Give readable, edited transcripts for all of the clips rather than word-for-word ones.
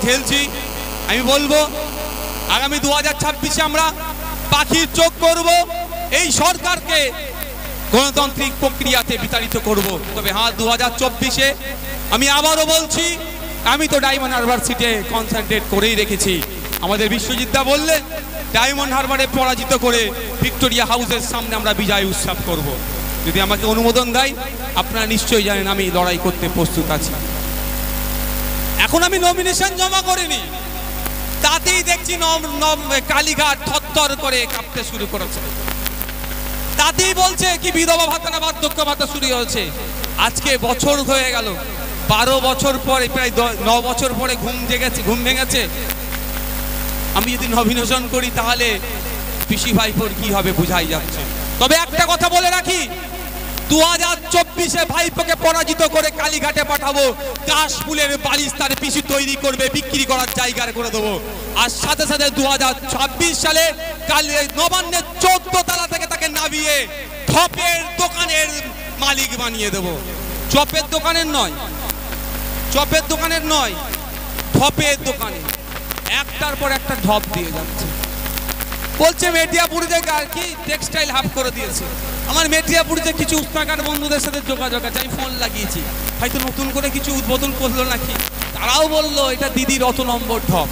ঝেলছি। আমি বলবো আগামী 2026-এ আমরা পাখির চোখ করব, এই সরকারকে গণতান্ত্রিক প্রক্রিয়াতে বিতাড়িত করব। তবে হ্যাঁ, 2024-এ আমি আবারও বলছি, আমি তো ডায়মন্ড হারবার সিটে কনসেন্ট্রেট করেই রেখেছি। আমাদের বিশ্বজিৎ দা বললেন ডায়মন্ড হারবারে পরাজিত করে ভিক্টোরিয়া হাউসের সামনে আমরা বিজয় উৎসব করব। যদি আমাকে অনুমোদন দেয়, আপনারা নিশ্চয়ই জানেন আমি লড়াই করতে প্রস্তুত আছি। এখন আমি নমিনেশন জমা করিনি, তাতেই দেখছি কালীঘাট থরথর করে কাঁপতে শুরু করেছে। তাতেই বলছে কি বিধবা ভাতা না বার্ধক্য ভাতা শুরু হয়েছে। আজকে বছর হয়ে গেল, 12 বছর পরে, প্রায় 9 বছর পরে ঘুম ভেঙেছে। আমি যদি নমিনেশন করি তাহলে পিসি ভাইপোর কি হবে বোঝাই যাচ্ছে। তবে একটা কথা বলে রাখি, 2024-এ ভাইপোকে পরাজিত করে কালীঘাটে পাঠাবো। কাশফুলের বালিশ তার পিসি তৈরি করবে, বিক্রি করার জায়গা করে দেবো। আর সাথে সাথে 2026 সালে নবান্নের 14 তলা থেকে তাকে নামিয়ে ধপের দোকানের মালিক বানিয়ে দেবো। চপের দোকানের নয়, চপের দোকানের নয়, ধপের দোকানে একটার পর একটা ধপ দিয়ে যাচ্ছে। বলছে মেটিয়াপুরিতে কি টেক্সটাইল হাফ করে দিয়েছে। আমার মেটিয়াপুরিতে কিছু উস্তাকার বন্ধুদের সাথে যোগাযোগ আছে, আমি ফোন লাগিয়েছি, হয়তো নতুন করে কিছু উদ্বোধন করলো নাকি। তারাও বললো এটা দিদির অত নম্বর ঢপ।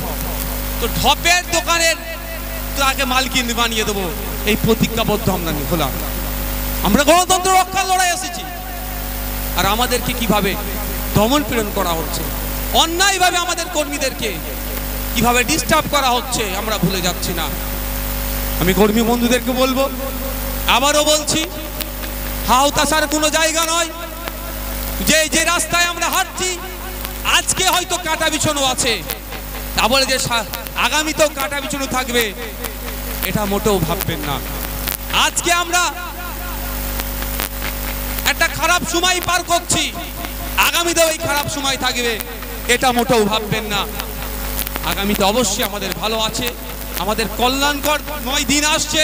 তো ঢপের দোকানের তাকে মালকিন বানিয়ে দেবো, এই প্রতিজ্ঞাবদ্ধ আমরা হলাম। আমরা গণতন্ত্র রক্ষার লড়াই এসেছি, আর আমাদেরকে কিভাবে দমন পীড়ন করা হচ্ছে, অন্যায়ভাবে আমাদের কর্মীদেরকে কিভাবে ডিস্টার্ব করা হচ্ছে আমরা ভুলে যাচ্ছি না। আমি কর্মী বন্ধুদেরকে বলবো, আবারও বলছি, হাওতাশার কোনো জায়গা নয়। যে রাস্তায় আমরা হাঁটছি আজকে হয়তো কাটা বিছানো আছে, তা বলে যে আগামীতেও কাটা বিছানো থাকবে এটা মোটেও ভাববেন না। আজকে আমরা একটা খারাপ সময় পার করছি, আগামীতেও এই খারাপ সময় থাকবে এটা মোটেও ভাববেন না। আগামীতে অবশ্যই আমাদের ভালো আছে, আমাদের কল্যাণকর 9 দিন আসছে,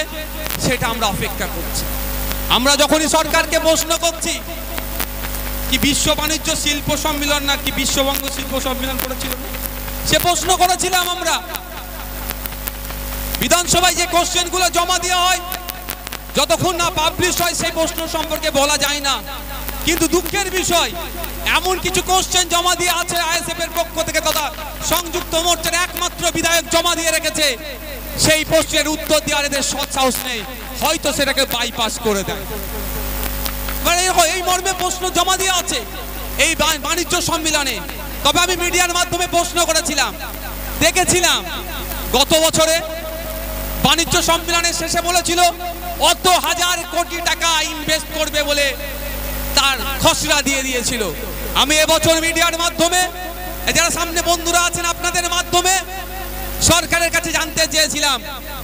সেটা আমরা অপেক্ষা করছি। আমরা যখনই সরকারকে প্রশ্ন করছি কি বিশ্ব বাণিজ্য শিল্প সম্মেলন না কি বিশ্ববঙ্গ শিল্প সম্মেলন করেছিল, সে প্রশ্ন করেছিলাম আমরা। বিধানসভায় যে কোশ্চেনগুলো জমা দেওয়া হয় যতক্ষণ না পাবলিশ হয় সেই প্রশ্ন সম্পর্কে বলা যায় না। কিন্তু দুঃখের বিষয়, এমন কিছু কোশ্চেন জমা দিয়ে আছে আইএসএফ এর পক্ষ থেকে তথা সংযুক্ত মোর্চার একমাত্র বিধায়ক জমা দিয়ে রেখেছে, সেই প্রশ্নের উত্তর দেওয়ার এদের সৎ সাহস নেই, হয়তো সেটাকে বাইপাস করে দেয়। এই মর্মে প্রশ্ন জমা দিয়ে আছে এই বাণিজ্য সম্মেলনে। তবে আমি মিডিয়ার মাধ্যমে প্রশ্ন করেছিলাম, দেখেছিলাম গত বছরে বাণিজ্য সম্মেলনের শেষে বলেছিল অত হাজার কোটি টাকা ইনভেস্ট করবে বলে তার খসড়া দিয়ে দিয়েছিল। আমি এবছর মিডিয়ার মাধ্যমে, যারা সামনে বন্ধুরা আছেন আপনাদের মাধ্যমে সরকারের কাছে জানতে চেয়েছিলাম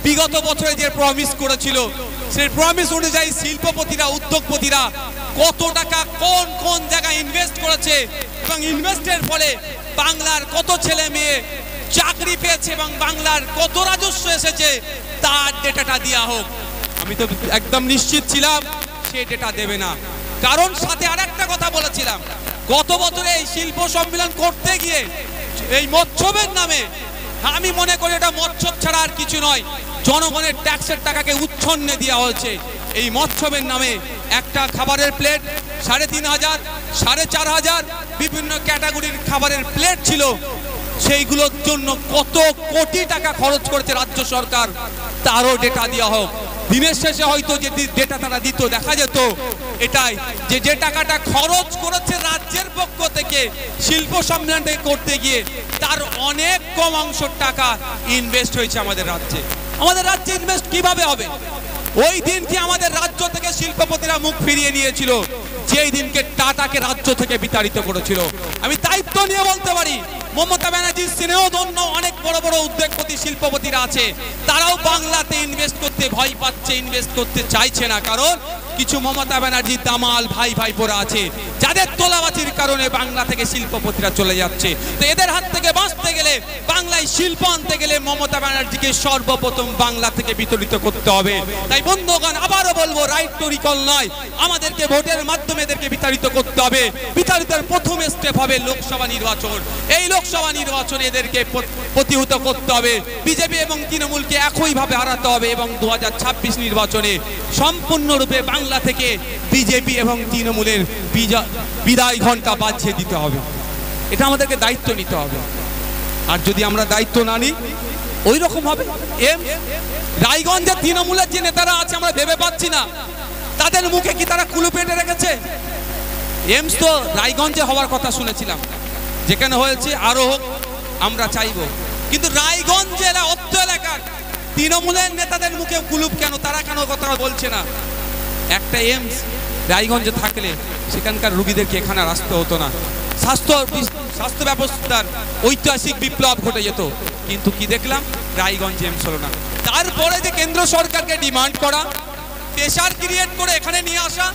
বিগত বছরে যে প্রমিস করেছিল সেই প্রমিস অনুযায়ী শিল্পপতিরা, উদ্যোগপতিরা কত টাকা কোন কোন জায়গায় ইনভেস্ট করেছে এবং ইনভেস্টের ফলে বাংলার কত ছেলে মেয়ে চাকরি পেয়েছে এবং বাংলার কত রাজস্ব এসেছে তার ডেটাটা দেওয়া হোক। আমি তো একদম নিশ্চিত ছিলাম সে ডেটা দেবে না, কারণ সাথে আরেকটা কথা বলেছিলাম, গত বছরে এই শিল্প সম্মেলন করতে গিয়ে এই মৎস্যের নামে, আমি মনে করি এটা মৎস্য ছাড়া আর কিছু নয়, জনগণের ট্যাক্সের টাকাকে উচ্ছন্নে দেওয়া হয়েছে। এই মৎস্যের নামে একটা খাবারের প্লেট 3500, 4500 বিভিন্ন ক্যাটাগরির খাবারের প্লেট ছিল, সেইগুলোর জন্য কত কোটি টাকা খরচ করেছে রাজ্য সরকার তারও ডেটা দেওয়া হোক। দিনের শেষে হয়তো যে ডেটা তারা দিত দেখা যেত এটাই যে টাকাটা খরচ করেছে রাজ্যের পক্ষ থেকে শিল্প সম্মেলনটা করতে গিয়ে তার অনেক কম অংশ টাকা ইনভেস্ট হয়েছে আমাদের রাজ্যে। আমাদের রাজ্যে ইনভেস্ট কিভাবে হবে? ওই দিন কি আমাদের রাজ্য থেকে শিল্পপতিরা মুখ ফিরিয়ে নিয়েছিল যেই দিনকে টাটাকে রাজ্য থেকে বিতাড়িত করেছিল। আমি দায়িত্ব নিয়ে বলতে পারি মমতা ব্যানার্জির স্নেহধন্য অনেক বড় বড় উদ্যোগপতি শিল্পপতিরা আছে, তারাও বাংলাতে ইনভেস্ট করতে ভয় পাচ্ছে, ইনভেস্ট করতে চাইছে না, কারণ কিছু মমতা ব্যানার্জির দামাল ভাই ভাইপোরা আছে যাদের তোলাবাজির কারণে বাংলা থেকে শিল্পপতিরা চলে যাচ্ছে। তো এদের হাত থেকে বাঁচতে গেলে বাংলায় শিল্প আনতে গেলে মমতা ব্যানার্জিকে সর্বপ্রথম বাংলা থেকে বিতাড়িত করতে হবে। তাই বন্ধুগণ, আবারও বলবো, রাইট টু রিকল নয়, আমাদেরকে ভোটের মাধ্যমে এদেরকে বিতাড়িত করতে হবে। বিতাড়িতের প্রথম স্টেপ হবে লোকসভা নির্বাচন। এই লোকসভা নির্বাচনে এদেরকে প্রতিহত করতে হবে। বিজেপি এবং তৃণমূলকে একইভাবে হারাতে হবে এবং 2026 নির্বাচনে সম্পূর্ণরূপে বাংলা থেকে বিজেপি এবং তৃণমূলের বিদায় ঘণ্টা বাজিয়ে দিতে হবে। এটা আমাদেরকে দায়িত্ব নিতে হবে। আর যদি আমরা দায়িত্ব না নিই, ওই রকম হবে। রায়গঞ্জের তৃণমূলের যে নেতারা আছে, আমরা ভেবে পাচ্ছি না তাদের মুখে কি তারা কুলু পেটে রেখেছে। এমস তো রায়গঞ্জে হওয়ার কথা শুনেছিলাম, যেখানে হয়েছে আরো হোক, আমরা চাইবো। কিন্তু রায়গঞ্জ জেলা অত্র এলাকার তৃণমূলের নেতাদের মুখে কুলুপ কেন? তারা কেন কথা বলছে না? একটা এমস রায়গঞ্জে থাকলে সেখানকার রুগীদেরকে এখানে আর আসতে হতো না। স্বাস্থ্য ব্যবস্থার ঐতিহাসিক বিপ্লব ঘটে যেত। কিন্তু কি দেখলাম? রায়গঞ্জ এমস হলো না। তারপরে যে কেন্দ্র সরকারকে ডিমান্ড করা, প্রেশার ক্রিয়েট করে এখানে নিয়ে আসা,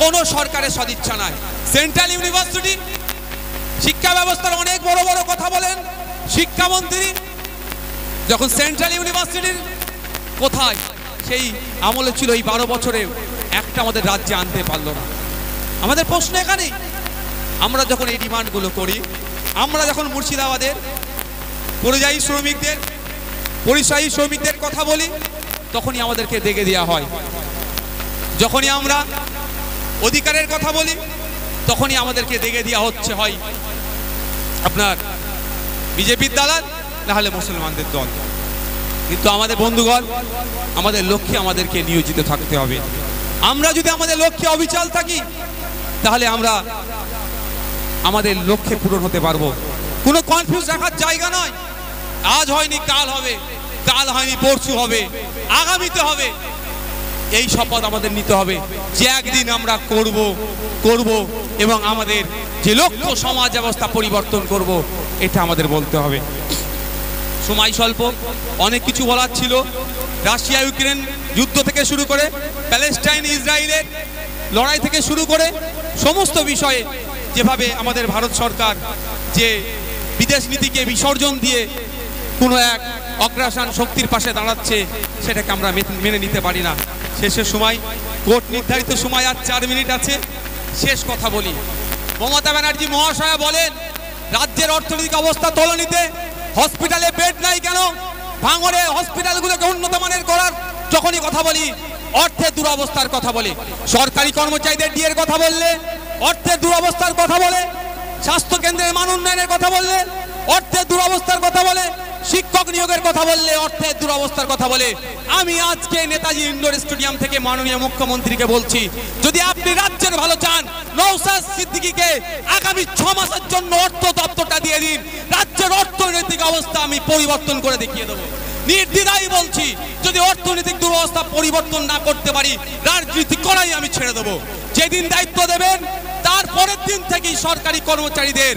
কোনো সরকারের সদিচ্ছা নাই। সেন্ট্রাল ইউনিভার্সিটি শিক্ষা ব্যবস্থার অনেক বড় বড় কথা বলেন শিক্ষামন্ত্রী, যখন সেন্ট্রাল ইউনিভার্সিটির কোথায় সেই আমলে ছিল, এই 12 বছরে একটা আমাদের রাজ্যে আনতে পারলো না। আমাদের প্রশ্ন এখানেই, আমরা যখন এই ডিমান্ডগুলো করি, আমরা যখন মুর্শিদাবাদের পরিযায়ী শ্রমিকদের, পরিযায়ী শ্রমিকদের কথা বলি, তখনই আমাদেরকে দেখে দেওয়া হয়। যখনই আমরা অধিকারের কথা বলি, তখনই আমাদেরকে দেখে দেওয়া হচ্ছে হয় আপনার বিজেপির দালাল, না হলে মুসলমানদের দল। কিন্তু আমাদের বন্ধুগণ, আমাদের লক্ষ্যে আমাদেরকে নিয়োজিত থাকতে হবে। আমরা যদি আমাদের লক্ষ্যে অবিচল থাকি, তাহলে আমরা আমাদের লক্ষ্যে পূরণ হতে পারবো। কোনো কনফিউজ রাখার জায়গা নয়। আজ হয়নি কাল হবে, কাল হয়নি পরশু হবে, আগামীতে হবে। এই শপথ আমাদের নিতে হবে যে একদিন আমরা করব এবং আমাদের যে লক্ষ্য সমাজ ব্যবস্থা পরিবর্তন করব, এটা আমাদের বলতে হবে। সময় স্বল্প, অনেক কিছু বলার ছিল। রাশিয়া ইউক্রেন যুদ্ধ থেকে শুরু করে, প্যালেস্টাইন ইসরায়েলের লড়াই থেকে শুরু করে সমস্ত বিষয়ে যেভাবে আমাদের ভারত সরকার যে বিদেশ নীতিকে বিসর্জন দিয়ে কোনো এক অগ্রাসন শক্তির পাশে দাঁড়াচ্ছে, সেটাকে আমরা মেনে নিতে পারি না। শেষের সময়, কোর্ট নির্ধারিত সময় আর 4 মিনিট আছে, শেষ কথা বলি। মমতা ব্যানার্জি মহাশয়া বলেন রাজ্যের অর্থনৈতিক অবস্থা তলানিতে, হসপিটালে বেড নাই কেন, ভাঙড়ে হসপিটালগুলোকে উন্নত মানের করার যখনই কথা বলি, অর্থের দুরবস্থার কথা বলে। সরকারি কর্মচারীদের ডিএর কথা বললে অর্থের দুরবস্থার কথা বলে, স্বাস্থ্য কেন্দ্রের মান উন্নয়নের কথা বললে অর্থের দুরবস্থার কথা বলে, শিক্ষক নিয়োগের কথা বললে অর্থের দুরবস্থার কথা বলে। আমি আজকে নেতাজি ইন্ডোর স্টেডিয়াম থেকে মাননীয় মুখ্যমন্ত্রীকে বলছি, যদি আপনি রাজ্যের ভালো চান, নওশাদ সিদ্দিকীকে আগামী 6 মাসের জন্য অর্থ দপ্তরটা দিয়ে দিন। রাজ্যের অর্থনৈতিক অবস্থা আমি পরিবর্তন করে দেখিয়ে দেবো। নির্দ্বিধায় বলছি, যদি অর্থনৈতিক দুরবস্থা পরিবর্তন না করতে পারি, রাজনীতি করাই আমি ছেড়ে দেবো। যেদিন দায়িত্ব দেবেন, তারপরের দিন থেকেই সরকারি কর্মচারীদের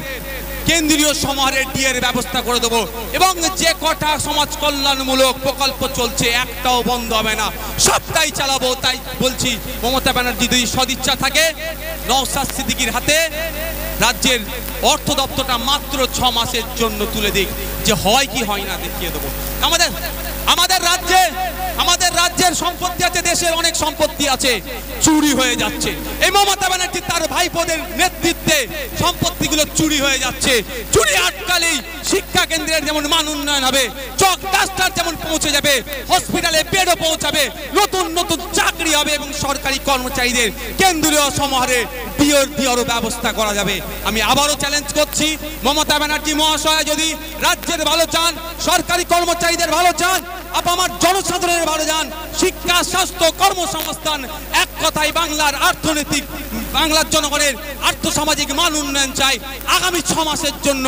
কেন্দ্রীয় সমাহারের ডিএর ব্যবস্থা করে দেবো এবং যে কটা সমাজ কল্যাণমূলক প্রকল্প চলছে একটাও বন্ধ হবে না, সবটাই চালাবো। তাই বলছি, মমতা ব্যানার্জি যদি সদিচ্ছা থাকে, নওশাদ সিদ্দিকীর হাতে রাজ্যের অর্থ দপ্তরটা মাত্র 6 মাসের জন্য তুলে দিক, যে হয় কি হয় না দেখিয়ে দেবো। আমাদের রাজ্যের সম্পত্তি আছে, দেশের অনেক সম্পত্তি আছে, চুরি হয়ে যাচ্ছে। এই মমতা ব্যানার্জি তার ভাইপোদের নেতৃত্বে সম্পত্তিগুলো চুরি হয়ে যাচ্ছে। চুরি আটকালেই শিক্ষা কেন্দ্রের যেমন মান উন্নয়ন হবে, চক ডাস্টার যেমন পৌঁছে যাবে, হসপিটালে বেডও পৌঁছাবে, নতুন নতুন চাকরি হবে এবং সরকারি কর্মচারীদের কেন্দ্রীয় সমাহারে ডিওর ব্যবস্থা করা যাবে। আমি আবারও চ্যালেঞ্জ করছি, মমতা ব্যানার্জি মহাশয় যদি রাজ্যের ভালো চান, সরকারি কর্মচারীদের ভালো চান, আমার জনসাধারণের ভালো চান, শিক্ষা, স্বাস্থ্য, কর্মসংস্থান, এক কথায় বাংলার অর্থনৈতিক, বাংলার জনগণের আর্থসামাজিক মান উন্নয়ন চাই, আগামী 6 মাসের জন্য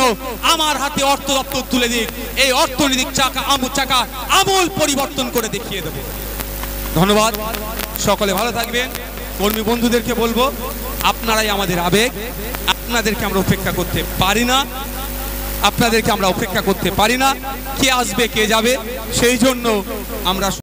আমার হাতে অর্থ দপ্তর তুলে দিক। এই অর্থনৈতিক চাকা আমূল পরিবর্তন করে দেখিয়ে দেব। ধন্যবাদ, সকলে ভালো থাকবেন। কর্মী বন্ধুদেরকে বলবো, আপনারাই আমাদের আবেগ, আপনাদেরকে আমরা উপেক্ষা করতে পারি না, কে আসবে কে যাবে, সেই জন্য আমরা